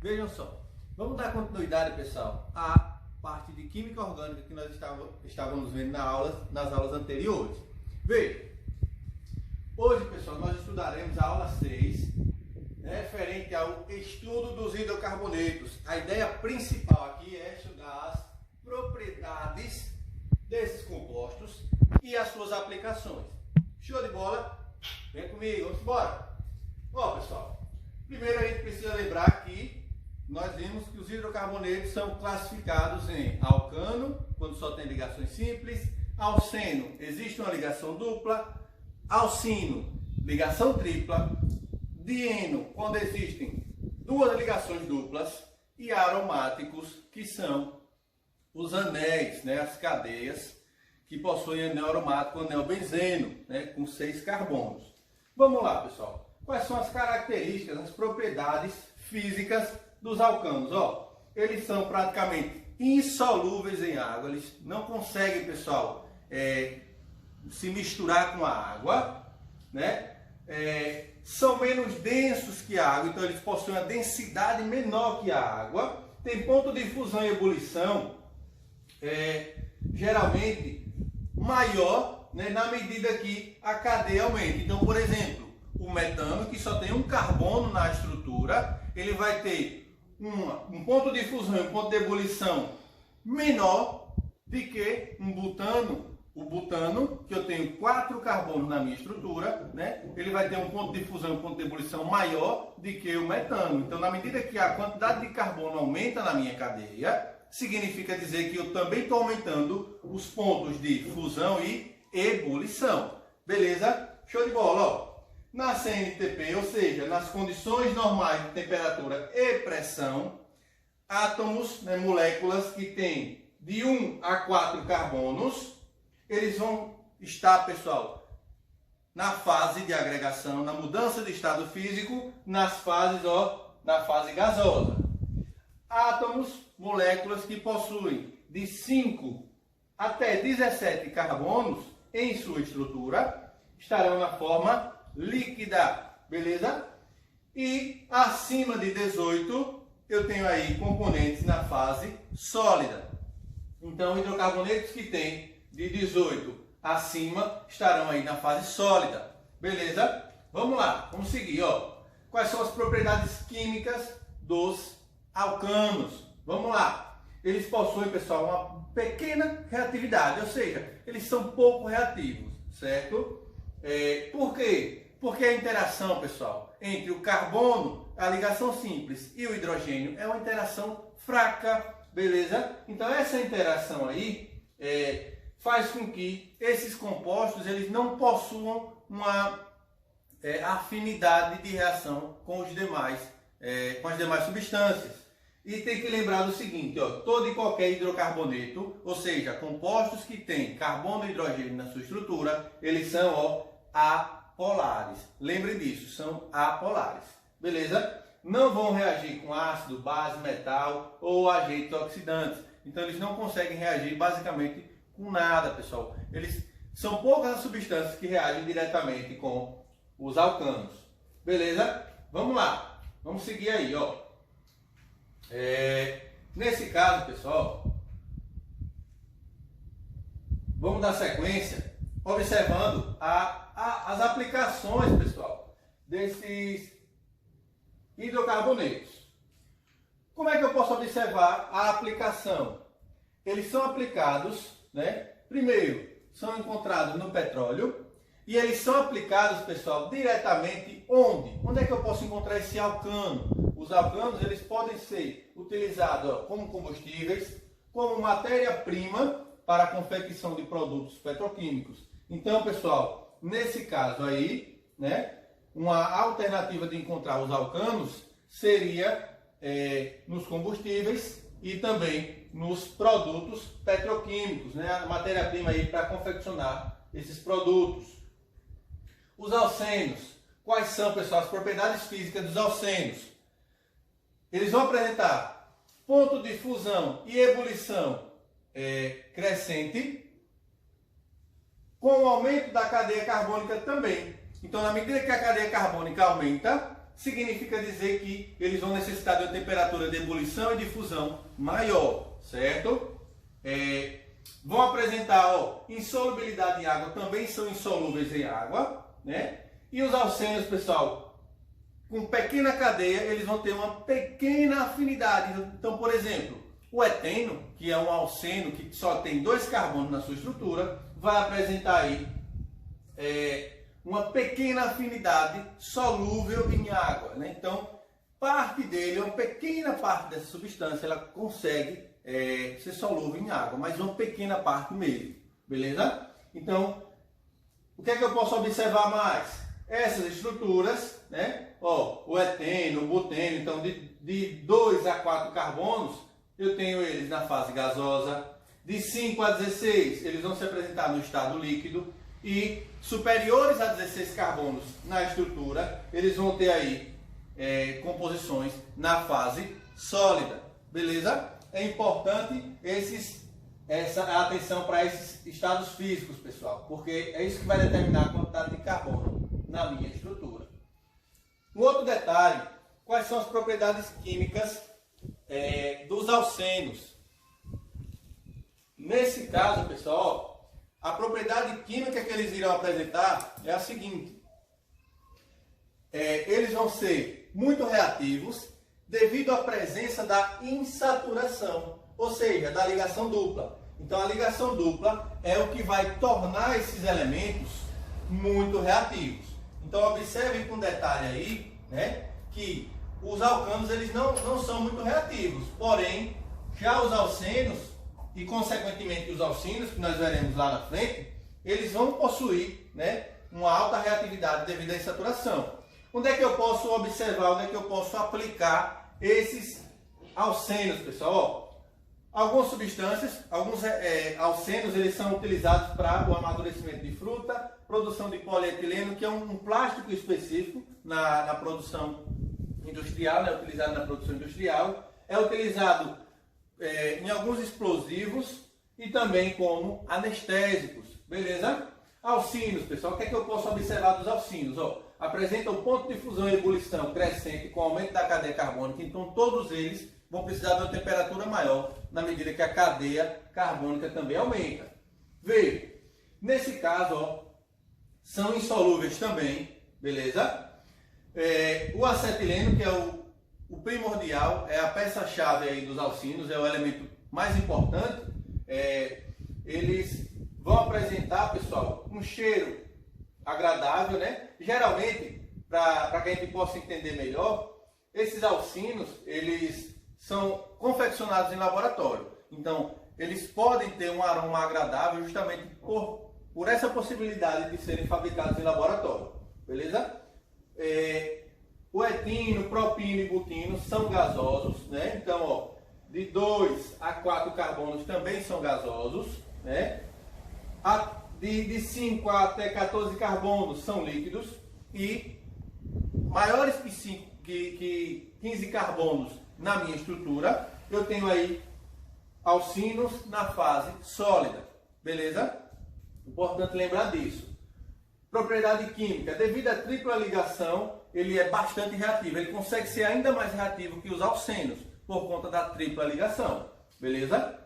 Vejam só, vamos dar continuidade, pessoal, à parte de química orgânica que nós estávamos vendo nas aulas anteriores. Veja, hoje, pessoal, nós estudaremos a aula 6, referente ao estudo dos hidrocarbonetos. A ideia principal aqui é estudar as propriedades desses compostos e as suas aplicações. Show de bola? Vem comigo, vamos embora! Bom, pessoal, primeiro a gente precisa lembrar que nós vimos que os hidrocarbonetos são classificados em alcano, quando só tem ligações simples, alceno, existe uma ligação dupla, alcino, ligação tripla, dieno, quando existem duas ligações duplas, e aromáticos, que são os anéis, as cadeias que possuem anel aromático, anel benzeno, com 6 carbonos. Vamos lá, pessoal. Quais são as características, as propriedades físicas dos alcanos? Eles são praticamente insolúveis em água, eles não conseguem, pessoal, se misturar com a água, são menos densos que a água, então eles possuem uma densidade menor que a água, tem ponto de fusão e ebulição geralmente maior, na medida que a cadeia aumenta. Então, por exemplo, o metano, que só tem um carbono na estrutura, ele vai ter um ponto de fusão e um ponto de ebulição menor do que um butano. O butano, que eu tenho 4 carbonos na minha estrutura, ele vai ter um ponto de fusão e um ponto de ebulição maior do que o metano. Então, na medida que a quantidade de carbono aumenta na minha cadeia, significa dizer que eu também estou aumentando os pontos de fusão e ebulição. Beleza? Show de bola, Na CNTP, ou seja, nas condições normais de temperatura e pressão, átomos, moléculas que têm de 1 a 4 carbonos, eles vão estar, pessoal, na fase de agregação, na mudança de estado físico, nas fases, na fase gasosa. Átomos, moléculas que possuem de 5 até 17 carbonos em sua estrutura, estarão na forma líquida, beleza? E acima de 18, eu tenho aí componentes na fase sólida. Então, hidrocarbonetos que têm de 18 acima estarão aí na fase sólida, beleza? Vamos lá, vamos seguir, Quais são as propriedades químicas dos alcanos? Vamos lá. Eles possuem, pessoal, uma pequena reatividade, ou seja, eles são pouco reativos, certo? Por quê? Porque a interação, pessoal, entre o carbono, a ligação simples e o hidrogênio é uma interação fraca, beleza? Então essa interação aí faz com que esses compostos eles não possuam uma afinidade de reação com as demais substâncias. E tem que lembrar do seguinte, todo e qualquer hidrocarboneto, ou seja, compostos que têm carbono e hidrogênio na sua estrutura, eles são apolares. Lembrem disso, são apolares. Beleza? Não vão reagir com ácido, base, metal ou agentes oxidantes. Então eles não conseguem reagir basicamente com nada, pessoal. São poucas as substâncias que reagem diretamente com os alcanos. Beleza? Vamos lá. Vamos seguir aí, nesse caso, pessoal, vamos dar sequência observando as aplicações, pessoal, desses hidrocarbonetos. Como é que eu posso observar a aplicação? Eles são aplicados, primeiro, são encontrados no petróleo e eles são aplicados, pessoal, diretamente onde? Onde é que eu posso encontrar esse alcano? Os alcanos eles podem ser utilizados como combustíveis, como matéria-prima para a confecção de produtos petroquímicos. Então, pessoal, nesse caso aí, uma alternativa de encontrar os alcanos seria nos combustíveis e também nos produtos petroquímicos, a matéria-prima aí para confeccionar esses produtos. Os alcenos, quais são, pessoal, as propriedades físicas dos alcenos? Eles vão apresentar ponto de fusão e ebulição crescente, com o aumento da cadeia carbônica também. Então, na medida que a cadeia carbônica aumenta, significa dizer que eles vão necessitar de uma temperatura de ebulição e de fusão maior, certo? Vão apresentar insolubilidade em água, também são insolúveis em água, né? E os alcênios, pessoal, com pequena cadeia, eles vão ter uma pequena afinidade. Então, por exemplo, o eteno, que é um alceno que só tem 2 carbonos na sua estrutura, vai apresentar aí uma pequena afinidade solúvel em água, né? Então, parte dele, uma pequena parte dessa substância, ela consegue ser solúvel em água, mas uma pequena parte mesmo, beleza? Então, o que é que eu posso observar mais? Essas estruturas, né? O eteno, o buteno, então de 2 a 4 carbonos, eu tenho eles na fase gasosa. De 5 a 16, eles vão se apresentar no estado líquido. E superiores a 16 carbonos na estrutura, eles vão ter aí composições na fase sólida, beleza? É importante essa atenção para esses estados físicos, pessoal, porque é isso que vai determinar a quantidade de carbono na minha estrutura. Um outro detalhe, quais são as propriedades químicas dos alcênios? Nesse caso, pessoal, a propriedade química que eles irão apresentar é a seguinte: eles vão ser muito reativos devido à presença da insaturação, ou seja, da ligação dupla. Então a ligação dupla é o que vai tornar esses elementos muito reativos. Então observem com detalhe aí, né, que os alcanos eles não são muito reativos, porém já os alcênios e consequentemente os alcínios, que nós veremos lá na frente, eles vão possuir, né, uma alta reatividade devido à insaturação. Onde é que eu posso observar, onde é que eu posso aplicar esses alcênios, pessoal? Algumas substâncias, alguns alcênios, eles são utilizados para o amadurecimento de fruta, produção de polietileno, que é um plástico específico na produção industrial, né, utilizado na produção industrial. É utilizado em alguns explosivos e também como anestésicos, beleza? Alcínios, pessoal, o que é que eu posso observar dos alcínios? Apresenta um ponto de fusão e ebulição crescente com aumento da cadeia carbônica, então todos eles vão precisar de uma temperatura maior na medida que a cadeia carbônica também aumenta. Veja, nesse caso, são insolúveis também, beleza? O acetileno, que é o primordial, é a peça-chave aí dos alcínios, é o elemento mais importante. Eles vão apresentar, pessoal, um cheiro agradável, né? Geralmente, para que a gente possa entender melhor, esses alcínios, eles são confeccionados em laboratório. Então, eles podem ter um aroma agradável justamente por essa possibilidade de serem fabricados em laboratório, beleza? O etino, propino e butino são gasosos, né? Então, de 2 a 4 carbonos também são gasosos, né? De 5 até 14 carbonos são líquidos e maiores que 15 carbonos na minha estrutura, eu tenho aí alcínios na fase sólida, beleza? Importante lembrar disso. Propriedade química, devido à tripla ligação, ele é bastante reativo, ele consegue ser ainda mais reativo que os alcênios, por conta da tripla ligação, beleza?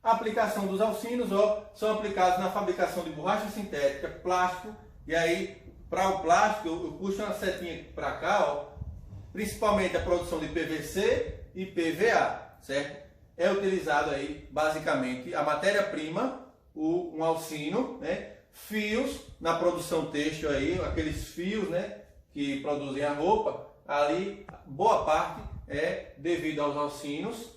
A aplicação dos alcínios são aplicados na fabricação de borracha sintética, plástico, e aí, para o plástico, eu puxo uma setinha para cá, principalmente a produção de PVC e PVA, certo? É utilizado aí, basicamente, a matéria-prima, um alcínio, né? Fios na produção têxtil aí, aqueles fios, né, que produzem a roupa, ali boa parte é devido aos alcínios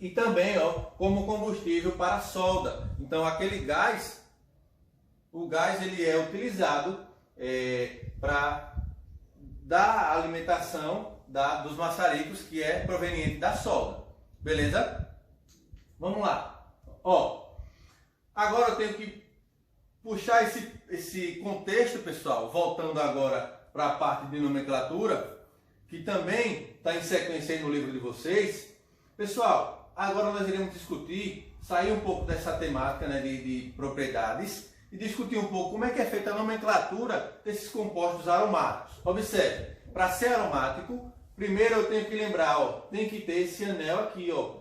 e também como combustível para a solda. Então aquele gás, o gás ele é utilizado para dar alimentação dos maçaricos, que é proveniente da solda, beleza? Vamos lá. Agora eu tenho que puxar esse contexto, pessoal, voltando agora para a parte de nomenclatura, que também está em sequência aí no livro de vocês. Pessoal, agora nós iremos discutir, sair um pouco dessa temática, né, de propriedades e discutir um pouco como é que é feita a nomenclatura desses compostos aromáticos. Observe, para ser aromático, primeiro eu tenho que lembrar, ó, tem que ter esse anel aqui, ó,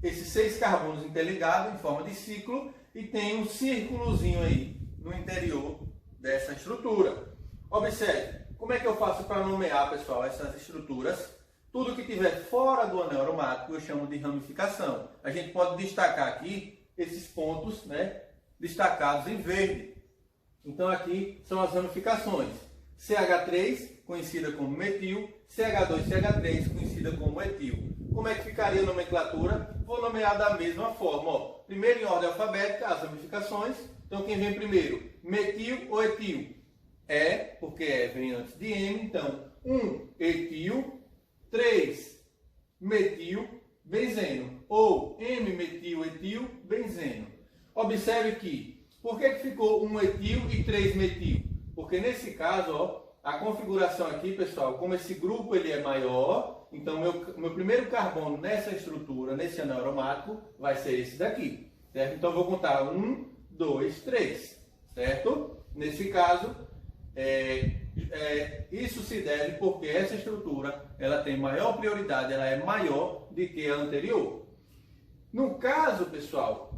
esses 6 carbonos interligados em forma de ciclo e tem um círculozinho aí no interior dessa estrutura. Observe, como é que eu faço para nomear, pessoal, essas estruturas? Tudo que estiver fora do anel aromático eu chamo de ramificação. A gente pode destacar aqui esses pontos, né, destacados em verde. Então aqui são as ramificações. CH3, conhecida como metil, CH2CH3, conhecida como etil. Como é que ficaria a nomenclatura? Vou nomear da mesma forma. Ó. Primeiro em ordem alfabética, as ramificações. Então quem vem primeiro? Metil ou etil? Porque vem antes de M. Então 1 etil, 3 metil, benzeno. Ou M-metil, etil, benzeno. Observe que, por que ficou 1 etil e 3 metil? Porque nesse caso, ó, a configuração aqui, pessoal, como esse grupo ele é maior, então meu primeiro carbono nessa estrutura, nesse anel aromático, vai ser esse daqui, certo? Então eu vou contar 1, 2, 3, certo? Nesse caso, isso se deve porque essa estrutura ela tem maior prioridade, ela é maior do que a anterior. No caso, pessoal,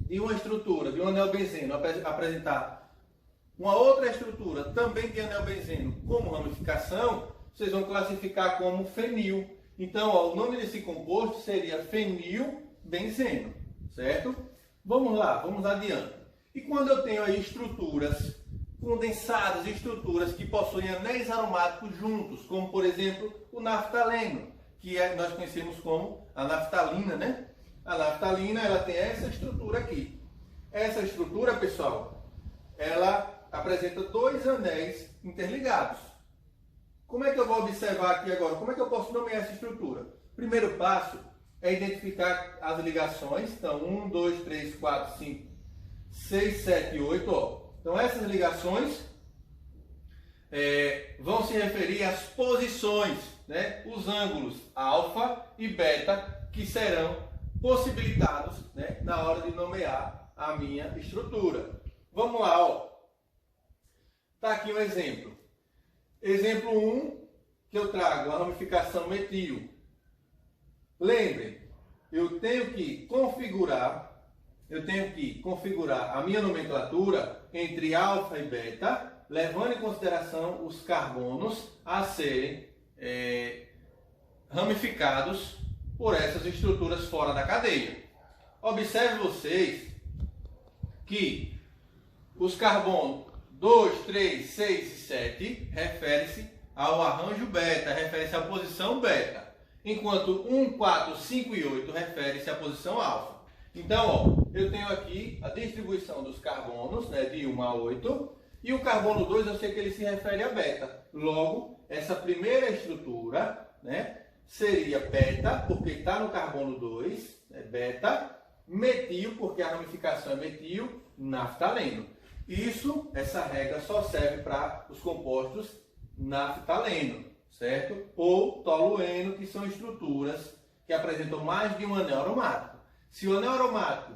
de uma estrutura, de um anel benzeno apresentar uma outra estrutura também de anel benzeno como ramificação, vocês vão classificar como fenil. Então, ó, o nome desse composto seria fenilbenzeno, certo? Vamos lá, vamos adiante. E quando eu tenho aí estruturas condensadas, estruturas que possuem anéis aromáticos juntos, como por exemplo o naftaleno, que nós conhecemos como a naftalina, né? A naftalina ela tem essa estrutura aqui. Essa estrutura, pessoal, ela apresenta 2 anéis interligados. Como é que eu vou observar aqui agora? Como é que eu posso nomear essa estrutura? Primeiro passo é identificar as ligações. Então, 1, 2, 3, 4, 5, 6, 7, 8. Ó. Então, essas ligações vão se referir às posições, né? Os ângulos alfa e beta que serão possibilitados, né? Na hora de nomear a minha estrutura. Vamos lá, ó. Tá aqui um exemplo. Exemplo 1, que eu trago a ramificação metil. Lembrem, eu tenho que configurar a minha nomenclatura entre alfa e beta, levando em consideração os carbonos a serem ramificados por essas estruturas fora da cadeia. Observe vocês que os carbonos 2, 3, 6 e 7 refere-se ao arranjo beta, refere-se à posição beta, enquanto 1, 4, 5 e 8 refere-se à posição alfa. Então, ó, eu tenho aqui a distribuição dos carbonos, né, de 1 a 8, e o carbono 2 eu sei que ele se refere a beta. Logo, essa primeira estrutura, né, seria beta, porque está no carbono 2, né, beta, metil, porque a ramificação é metil, naftaleno. Essa regra só serve para os compostos naftaleno, certo? Ou tolueno, que são estruturas que apresentam mais de um anel aromático. Se o anel aromático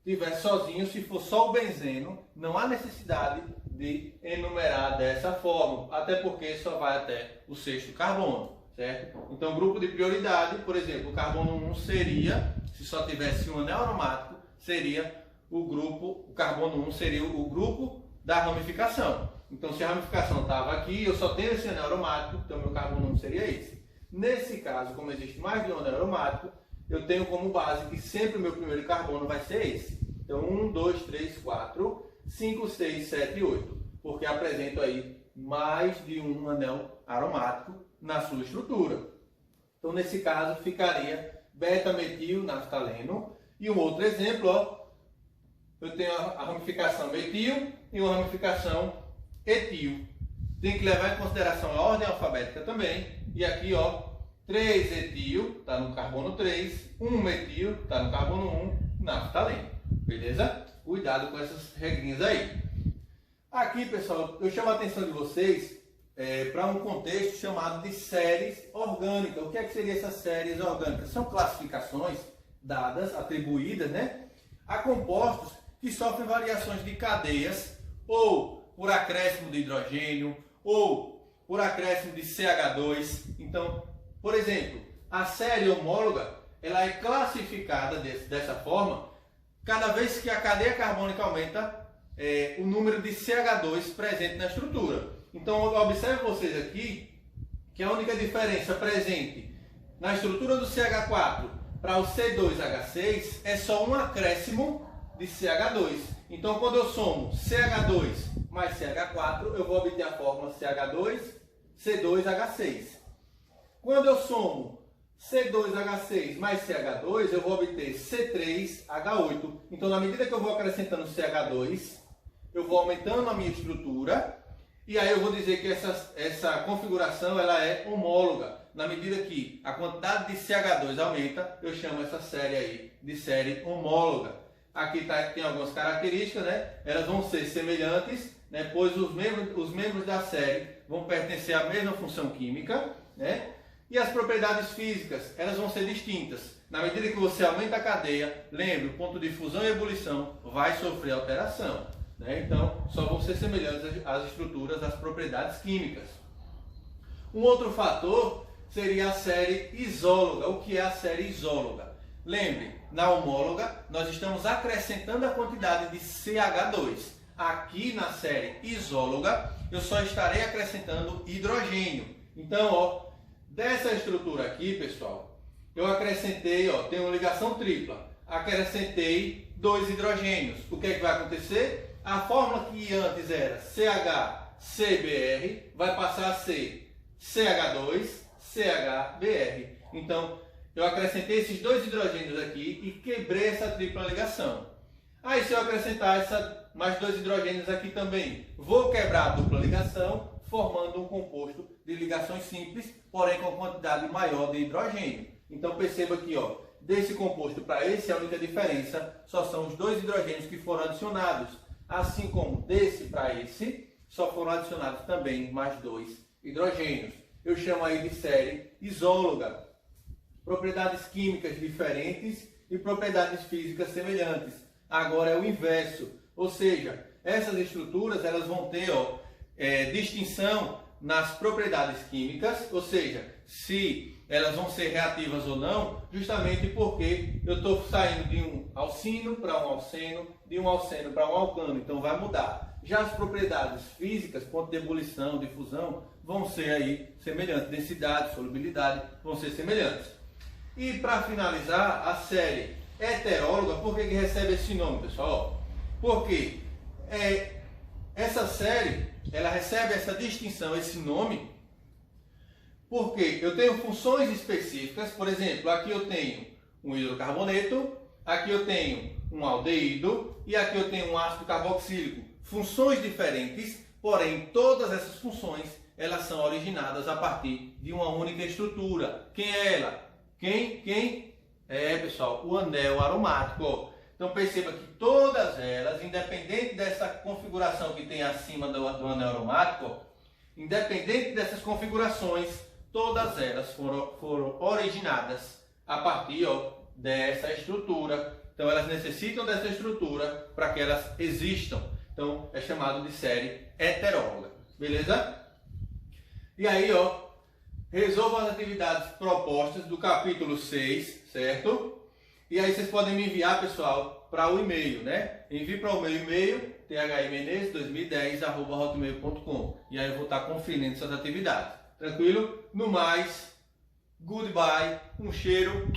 estiver sozinho, se for só o benzeno, não há necessidade de enumerar dessa forma, até porque só vai até o 6º carbono, certo? Então, grupo de prioridade, por exemplo, o carbono 1 seria, se só tivesse um anel aromático, seria o carbono 1 seria o grupo da ramificação. Então, se a ramificação estava aqui, eu só tenho esse anel aromático, então meu carbono 1 seria esse. Nesse caso, como existe mais de um anel aromático, eu tenho como base que sempre o meu primeiro carbono vai ser esse. Então, 1, 2, 3, 4, 5, 6, 7 e 8. Porque apresento aí mais de um anel aromático na sua estrutura. Então, nesse caso, ficaria beta-metil naftaleno. E um outro exemplo, ó, eu tenho a ramificação metil e uma ramificação etil. Tem que levar em consideração a ordem alfabética também. E aqui, ó, 3 etil está no carbono 3, 1 metil está no carbono 1, naftaleno. Beleza? Cuidado com essas regrinhas aí. Aqui, pessoal, eu chamo a atenção de vocês para um contexto chamado de séries orgânicas. O que é que seria essas séries orgânicas? São classificações dadas, atribuídas, né, a compostos que sofrem variações de cadeias, ou por acréscimo de hidrogênio, ou por acréscimo de CH2. Então, por exemplo, a série homóloga ela é classificada dessa forma cada vez que a cadeia carbônica aumenta o número de CH2 presente na estrutura. Então, observe vocês aqui que a única diferença presente na estrutura do CH4 para o C2H6 é só um acréscimo de CH2. Então, quando eu somo CH2 mais CH4, eu vou obter a fórmula CH2, C2H6. Quando eu somo C2H6 mais CH2, eu vou obter C3H8. Então, na medida que eu vou acrescentando CH2, eu vou aumentando a minha estrutura, e aí eu vou dizer que essa configuração ela é homóloga. Na medida que a quantidade de CH2 aumenta, eu chamo essa série aí de série homóloga. Aqui tem algumas características, né? Elas vão ser semelhantes, né? Pois os membros da série vão pertencer à mesma função química, né? E as propriedades físicas, elas vão ser distintas. Na medida que você aumenta a cadeia, lembre, o ponto de fusão e ebulição vai sofrer alteração, né? Então, só vão ser semelhantes às estruturas, às propriedades químicas. Um outro fator seria a série isóloga. O que é a série isóloga? Lembre, na homóloga, nós estamos acrescentando a quantidade de CH2. Aqui na série isóloga, eu só estarei acrescentando hidrogênio. Então, ó, dessa estrutura aqui, pessoal, eu acrescentei, ó, tem uma ligação tripla. Acrescentei 2 hidrogênios. O que é que vai acontecer? A fórmula que antes era CHCbr vai passar a ser CH2CHBr. Então, eu acrescentei esses 2 hidrogênios aqui e quebrei essa tripla ligação. Aí, se eu acrescentar mais 2 hidrogênios aqui também, vou quebrar a dupla ligação, formando um composto de ligações simples, porém com quantidade maior de hidrogênio. Então, perceba aqui, ó, desse composto para esse, a única diferença só são os 2 hidrogênios que foram adicionados. Assim como desse para esse, só foram adicionados também mais 2 hidrogênios. Eu chamo aí de série isóloga. Propriedades químicas diferentes e propriedades físicas semelhantes. Agora é o inverso, ou seja, essas estruturas elas vão ter distinção nas propriedades químicas, ou seja, se elas vão ser reativas ou não, justamente porque eu estou saindo de um alcino para um alceno, de um alceno para um alcano, então vai mudar. Já as propriedades físicas, ponto de ebulição, de fusão, vão ser aí semelhantes, densidade, solubilidade, vão ser semelhantes. E para finalizar, a série heteróloga, por que recebe esse nome, pessoal? Porque essa série, ela recebe essa distinção, esse nome, porque eu tenho funções específicas. Por exemplo, aqui eu tenho um hidrocarboneto, aqui eu tenho um aldeído e aqui eu tenho um ácido carboxílico. Funções diferentes, porém todas essas funções elas são originadas a partir de uma única estrutura. Quem é ela? Quem? Pessoal, o anel aromático. Então perceba que todas elas, independente dessa configuração que tem acima do anel aromático, independente dessas configurações, todas elas foram originadas a partir dessa estrutura. Então elas necessitam dessa estrutura para que elas existam. Então é chamado de série heteróloga. Beleza? E aí, resolvam as atividades propostas do capítulo 6, certo? E aí vocês podem me enviar, pessoal, para o e-mail, né? Envie para o meu e-mail, thimenes2010@hotmail.com. E aí eu vou estar conferindo essas atividades. Tranquilo? No mais, goodbye, um cheiro.